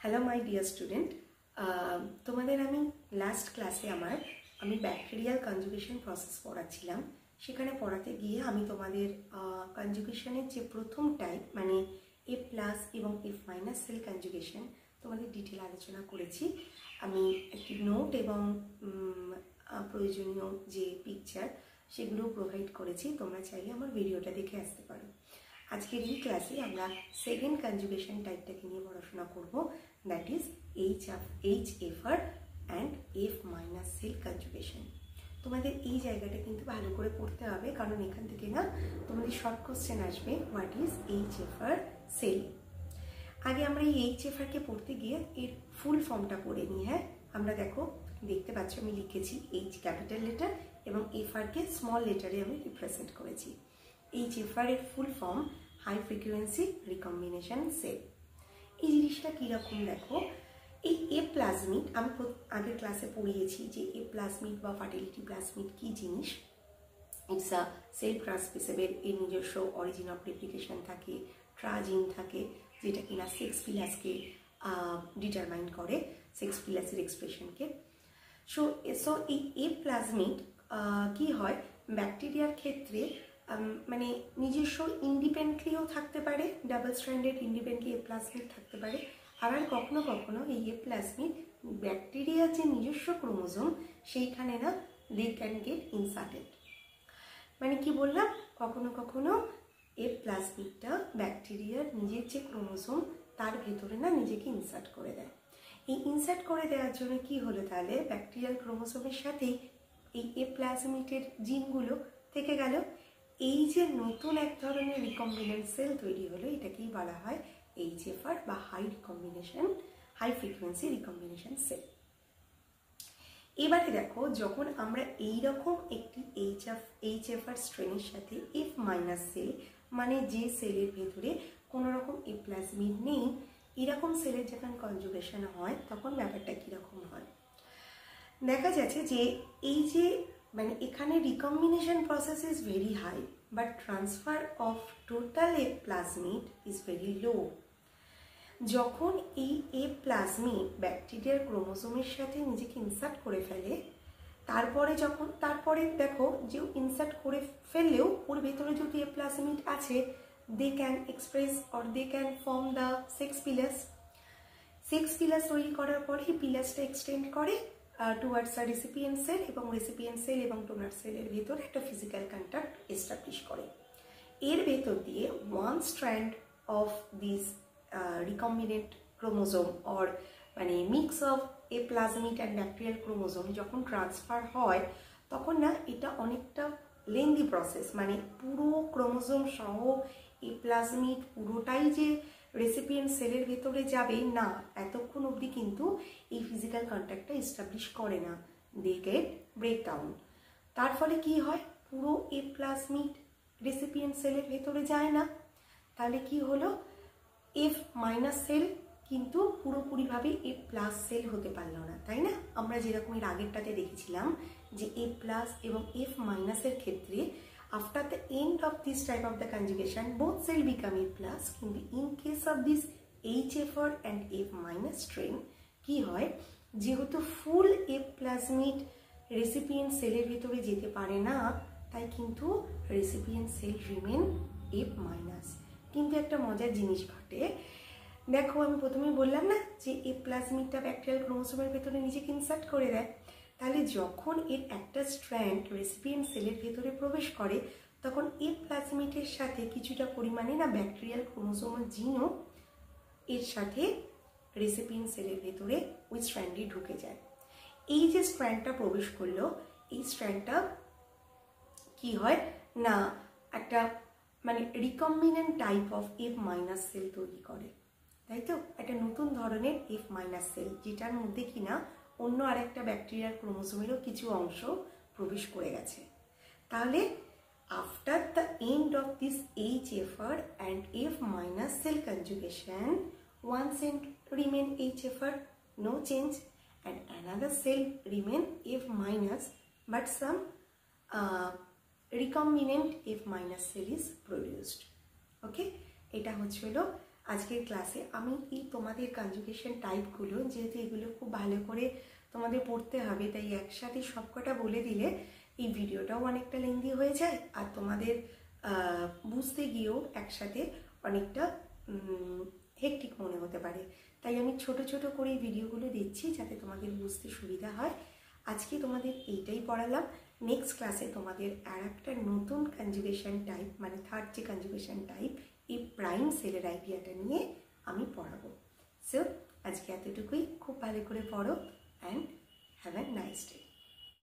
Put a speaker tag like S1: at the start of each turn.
S1: Hello my dear student, তোমাদের আমি last ক্লাসে আমি ব্যাকটেরিয়াল কনজুগেশন প্রসেস পড়াচ্ছিলাম। সেখানে পড়াতে গিয়ে আমি তোমাদের কনজুগেশনের যে প্রথম টাইপ মানে এ প্লাস এবং এফ মাইনাস সেল কনজুগেশন তোমাদের ডিটেল আলোচনা করেছি। আমি একটি নোট এবং প্রয়োজনীয় যে পিকচার সেগুলো প্রোভাইড করেছি, তোমরা চাইলে আমার ভিডিওটা দেখে আসতে পারো। আজকের এই ক্লাসে আমরা সেকেন্ড কনজুগেশন টাইপটাকে নিয়ে পড়াশোনা করব, that is HFR and F minus cell conjugation. তোমাদের এই জায়গাটা কিন্তু ভালো করে পড়তে হবে, কারণ এখান থেকে না তোমাদের শর্ট কোশ্চেন আসবে, হোয়াট ইজ HFR সেল। আগে আমরা এই HFR-কে পড়তে গিয়ে এর ফুল ফর্মটা পড়ে নিই। হ্যাঁ, আমরা দেখতে পাচ্ছ আমি লিখেছি H ক্যাপিটাল লেটার এবং FR-কে স্মল লেটারে আমি রিপ্রেজেন্ট করেছি। HFR এর full form high frequency recombination cell. এই জিনিসটা কীরকম দেখো, এই এ প্লাজমিড আমি আগের ক্লাসে পড়িয়েছি যে এ প্লাজমিড বা ফার্টিলিটি প্লাজমিড কী জিনিস। ইটস আ সেল ট্রান্সমিসেবল, এর নিজস্ব অরিজিন অফ রেপ্লিকেশন থাকে, ট্রাজিন থাকে, যেটা কিনা সেক্স পিলাসকে ডিটারমাইন করে, সেক্স পিলাসের এক্সপ্রেশনকে। সো এই এ প্লাজমিড কী হয় ব্যাকটেরিয়ার ক্ষেত্রে, মানে নিজস্ব ইন্ডিপেন্ডেন্টলিও থাকতে পারে, ডাবল স্ট্র্যান্ডেড ইন্ডিপেন্ডেন্টলি এ প্লাজমিড থাকতে পারে। আবার কখনো কখনো এই এ প্লাজমিড ব্যাকটেরিয়ার যে নিজস্ব ক্রোমোজোম সেইখানে না দে ক্যান গেট ইনসার্টেড। মানে কি বললাম, কখনো কখনো এ প্লাজমিডটা ব্যাকটেরিয়ার নিজের যে ক্রোমোজোম তার ভেতরে না নিজেকে ইনসার্ট করে দেয়। এই ইনসার্ট করে দেওয়ার জন্য কি হলো, তাহলে ব্যাকটেরিয়াল ক্রোমোজোমের সাথেই এই এ প্লাজমিডের জিনগুলো থেকে গেল। এই যে নতুন এক ধরনের রিকম্বিনেন্ট সেল তৈরি হলো, এটাকেই বলা হয় HFR বা হাই ফ্রিকোয়েন্সি রিকম্বিনেশন সেল। এবারে দেখো, যখন আমরা এইরকম একটি HFR স্ট্রেনের সাথে এফ মাইনাস সেল মানে যে সেলের ভেতরে কোনো রকম এ প্লাজমিড নেই, এরকম সেলের যখন কনজুগেশন হয় তখন ব্যাপারটা কীরকম হয় দেখা যাচ্ছে যে এই যে মানে এখানে recombination process is very high but transfer of total A plasmid is very low. যখন এই এ প্লাজমিড ব্যাকটেরিয়ার ক্রোমোজোমের সাথে নিজেকে ইনসার্ট করে ফেলে, তারপরে দেখো যে ইনসার্ট করে ফেললেও ওর ভেতরে যদি এ প্লাজমিড আছে, they can express or they can form the sex pilus তৈরি করার পরে এই পিলাসটা এক্সটেন্ড করে টুয়ার্ডস আ রেসিপিয়েন্ট সেল, এবং রেসিপিয়েন্ট সেল এবং ডোনার সেলের ভেতর একটা ফিজিক্যাল কন্ট্যাক্ট এস্টাবলিশ করে। এর ভেতর দিয়ে one strand of this recombinant chromosome or মানে mix of a plasmid and bacterial chromosome যখন ট্রান্সফার হয়, তখন না এটা অনেকটা লেন্দি প্রসেস, মানে পুরো ক্রোমোজোম সহ এ প্লাজমিড পুরোটাই যে রেসিপিয়েন্ট সেলের ভেতরে যাবে না, এতক্ষণ অবধি কিন্তু এই ফিজিক্যাল কন্ট্যাক্টটা এস্টাবলিশ করে না, দে গেট ব্রেকডাউন। তার ফলে কি হয়, পুরো এ প্লাজমিড রেসিপিয়েন্ট সেলের ভেতরে যায় না। তাহলে কি হলো, এফ মাইনাস সেল কিন্তু পুরোপুরিভাবে এ প্লাস সেল হতে পারলো না, তাই না? আমরা যেরকম এর আগেরটাতে দেখেছিলাম যে এ প্লাস এবং এফ মাইনাসের ক্ষেত্রে after the end of this type of the conjugation both cell become A plus, কিন্তু in case of this HFR and F minus strain কি হয়, যেহেতু ফুল এ প্লাজমিড রেসিপিয়েন্ট সেলের ভিতরে যেতে পারে না, তাই কিন্তু recipient cell remain F minus. কিন্তু একটা মজার জিনিস ঘটে, দেখো আমি প্রথমেই বললাম না যে এ প্লাজমিডটা ব্যাকটেরিয়াল ক্রোমোসোমের ভেতরে নিজেকে ইনসার্ট করে দেয়, তাহলে যখন এর একটা স্ট্র্যান্ড রেসিপিয়েন্ট সেলের ভেতরে প্রবেশ করে, তখন এ প্লাজমিডের সাথে কিছুটা পরিমাণে না ব্যাকটেরিয়াল ক্রোমোসোমের জিনও এর সাথে রেসিপিয়েন্ট সেলের ভেতরে ওই স্ট্র্যান্ডে ঢুকে যায়। এই যে স্ট্র্যান্ডটা প্রবেশ করলো, এই স্ট্র্যান্ডটা কি হয় না একটা মানে recombinant type of F minus cell তৈরি করে, তাই তো? একটা নতুন ধরনের এফ মাইনাস সেল, যেটার মধ্যে কিনা অন্য আরেকটা ব্যাকটেরিয়ার ক্রোমোসোমেরও কিছু অংশ প্রবেশ করে গেছে। তাহলে after the end of this HFR and F minus cell conjugation, one cell remain HFR, no change, and another cell remain F minus, but some recombinant F minus cell is produced. Okay, এটা হচ্ছিল আজকের ক্লাসে আমি এই তোমাদের conjugation টাইপগুলো, যেহেতু এগুলো খুব ভালো করে তোমাদের পড়তে হবে, তাই একসাথে সবকটা বলে দিলে এই ভিডিওটাও অনেকটা লেন্দি হয়ে যায়, আর তোমাদের বুঝতে গিয়েও একসাথে অনেকটা হেকটিক মনে হতে পারে। তাই আমি ছোট ছোট করে এই ভিডিওগুলো দিচ্ছি যাতে তোমাদের বুঝতে সুবিধা হয়। আজকে তোমাদের এইটাই পড়ালাম। নেক্সট ক্লাসে তোমাদের আর একটা নতুন কনজুগেশন টাইপ, মানে থার্ড যে কনজুগেশন টাইপ, এই প্রাইম সেলের আইডিয়াটা নিয়ে আমি পড়াবো। সো আজকে এতটুকুই, খুব ভালো করে পড়ো and have a nice day.